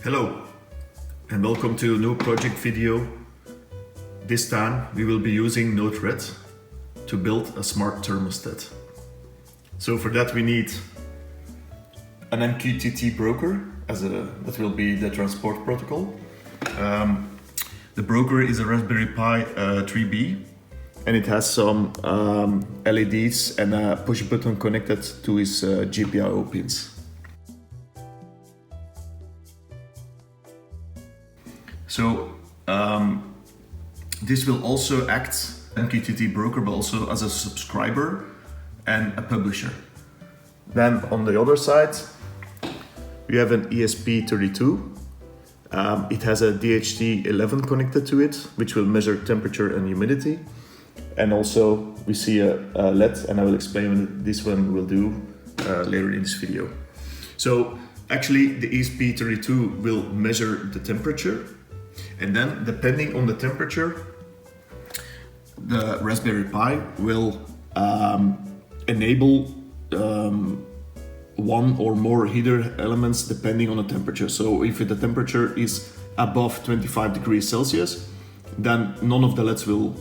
Hello and welcome to a new project video. This time we will be using Node-RED to build a smart thermostat. So for that we need an MQTT broker that will be the transport protocol. The broker is a Raspberry Pi 3B and it has some LEDs and a push button connected to its GPIO pins. So this will also act MQTT broker, but also as a subscriber and a publisher. Then on the other side, we have an ESP32. It has a DHT11 connected to it, which will measure temperature and humidity. And also we see a LED, and I will explain what this one will do later in this video. So actually the ESP32 will measure the temperature. And then, depending on the temperature, the Raspberry Pi will enable one or more heater elements depending on the temperature. So if the temperature is above 25 degrees Celsius, then none of the LEDs will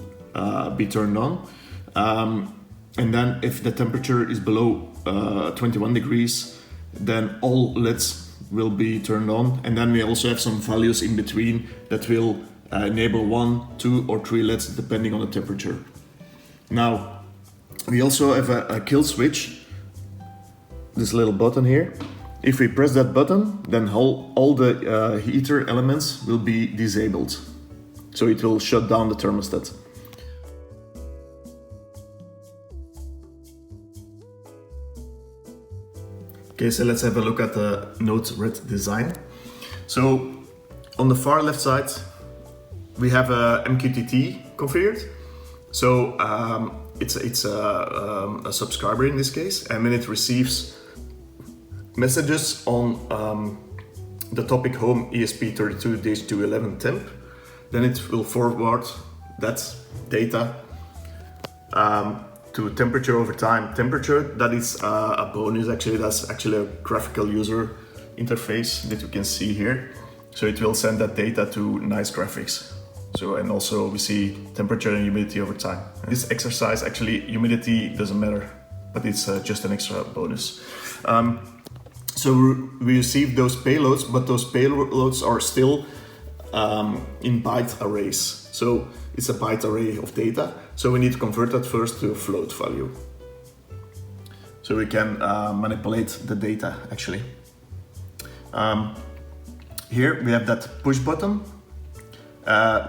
be turned on. And then if the temperature is below 21 degrees, then all LEDs will be turned on, and then we also have some values in between that will enable 1, 2 or 3 LEDs depending on the temperature. Now we also have a kill switch, this little button here. If we press that button, then all the heater elements will be disabled, so it will shut down the thermostat. Okay, so let's have a look at the Node-RED design. So on the far left side, we have a MQTT configured. So it's a subscriber in this case, and when it receives messages on the topic home ESP32-211 temp, then it will forward that data to temperature over time. Temperature, that is a bonus actually. That's actually a graphical user interface that you can see here. So it will send that data to nice graphics. So, and also we see temperature and humidity over time. This exercise, actually humidity doesn't matter, but it's just an extra bonus. So we receive those payloads, but those payloads are still in byte arrays. So it's a byte array of data. So we need to convert that first to a float value. So we can manipulate the data actually. Here we have that push button.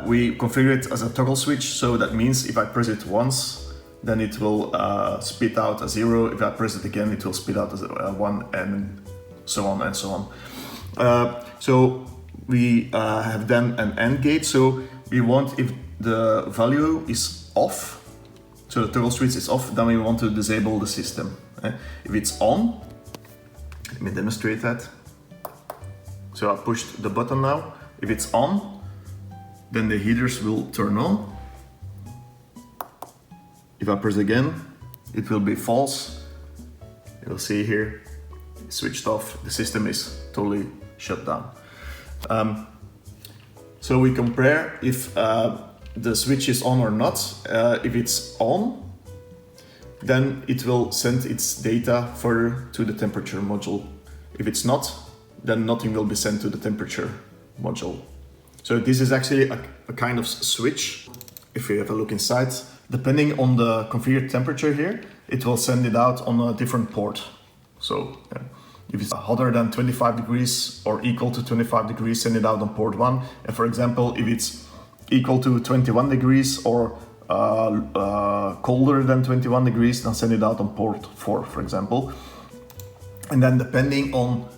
We configure it as a toggle switch. So that means if I press it once, then it will spit out a 0. If I press it again, it will spit out a 1, and so on and so on. So we have then an AND gate. So we want, if the value is off, so the toggle switch is off, then we want to disable the system. If it's on, let me demonstrate that. So I pushed the button now. If it's on, then the heaters will turn on. If I press again, it will be false. You'll see here, it's switched off. The system is totally shut down. So we compare if the switch is on or not. If it's on, then it will send its data further to the temperature module. If it's not, then nothing will be sent to the temperature module. So this is actually a kind of switch. If you have a look inside, depending on the configured temperature here, it will send it out on a different port. So if it's hotter than 25 degrees or equal to 25 degrees, send it out on port 1. And for example, if it's equal to 21 degrees or colder than 21 degrees, then send it out on port 4, for example. And then depending on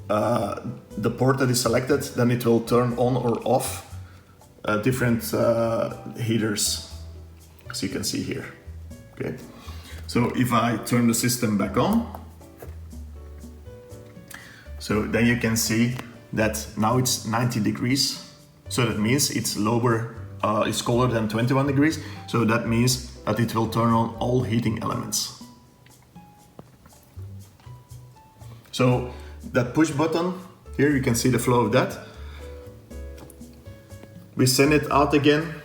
the port that is selected, then it will turn on or off different heaters, as you can see here. Okay. So if I turn the system back on, so then you can see that now it's 90 degrees. So that means it's lower, it's colder than 21 degrees. So that means that it will turn on all heating elements. So that push button Here you can see the flow of that. We send it out again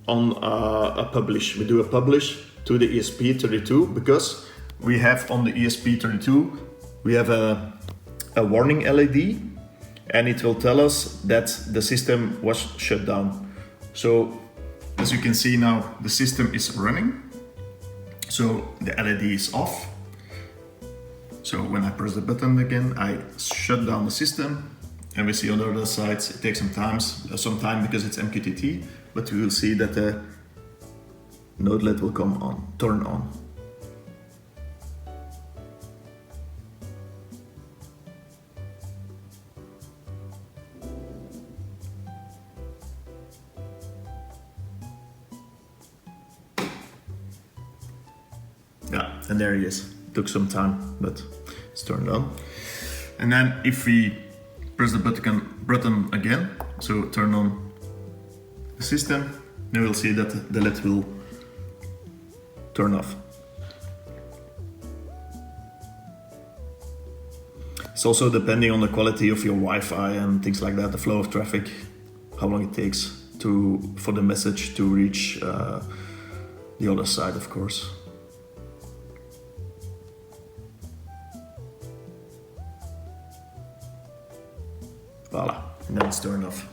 on a publish. We do a publish to the ESP32 because we have on the ESP32 we have a warning LED, and it will tell us that the system was shut down. So as you can see now, the system is running. So the LED is off. So when I press the button again, I shut down the system, and we see on the other side it takes some time because it's MQTT, but we will see that the node LED will turn on. Yeah, and there he is. Took some time, but it's turned on. And then if we press the button again, so turn on the system, you will see that the LED will turn off. It's also depending on the quality of your Wi-Fi and things like that, the flow of traffic, how long it takes for the message to reach the other side, of course. Voila, and then it's turned off.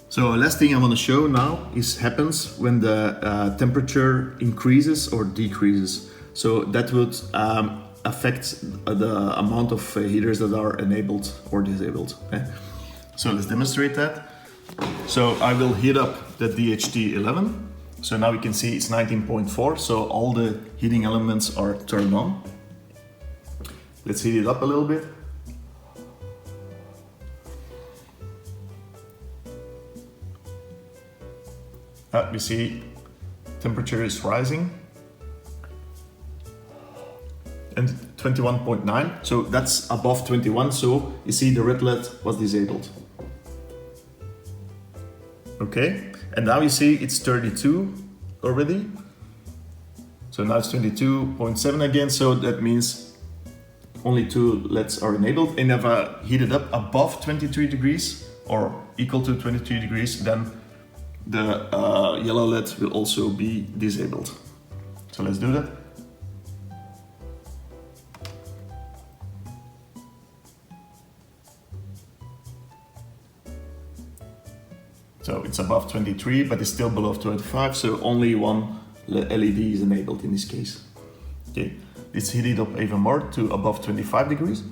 So last thing I want to show now happens when the temperature increases or decreases. So that would affect the amount of heaters that are enabled or disabled. Okay? So let's demonstrate that. So I will heat up the DHT11. So now we can see it's 19.4, so all the heating elements are turned on. Let's heat it up a little bit. We see temperature is rising and 21.9, so that's above 21, so you see the red LED was disabled. Okay, and now you see it's 32 already, so now it's 22.7 again, so that means only 2 LEDs are enabled, and if I heat it up above 23 degrees or equal to 23 degrees, then the yellow LED will also be disabled. So let's do that. So it's above 23, but it's still below 25, so only one LED is enabled in this case. Okay, let's heat it up even more to above 25 degrees.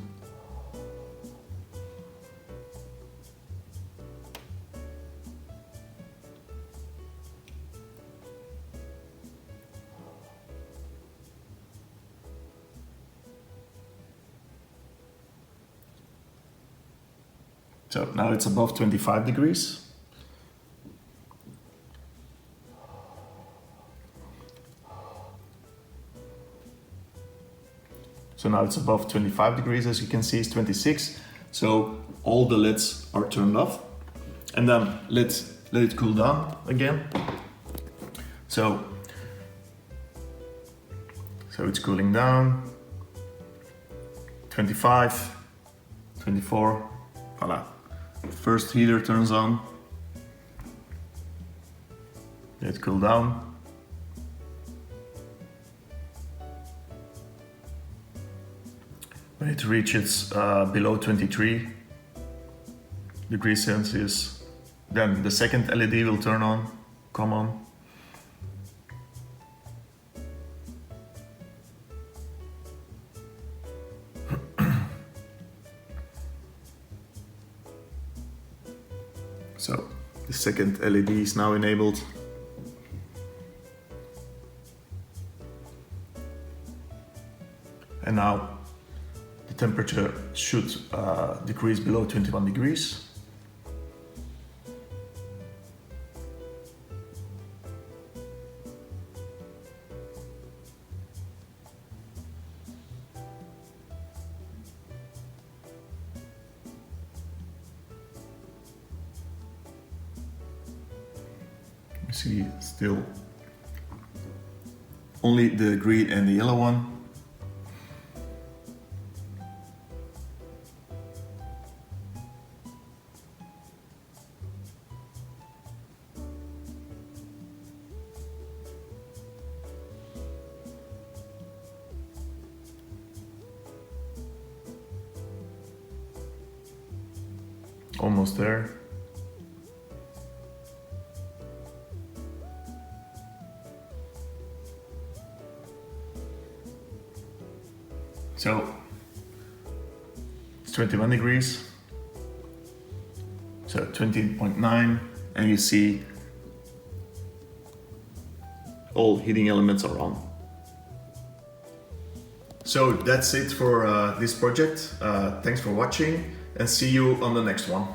So now it's above 25 degrees. So now it's above 25 degrees, as you can see, it's 26. So all the LEDs are turned off. And then let it cool down again. So it's cooling down. 25, 24, voila. First heater turns on. Let it cool down. When it reaches below 23 degrees Celsius, then the second LED will come on. So the second LED is now enabled. And now the temperature should decrease below 21 degrees. You see still only the green and the yellow one. Almost there. So it's 21 degrees. So 20.9, and you see all heating elements are on. So that's it for this project. Thanks for watching, and see you on the next one.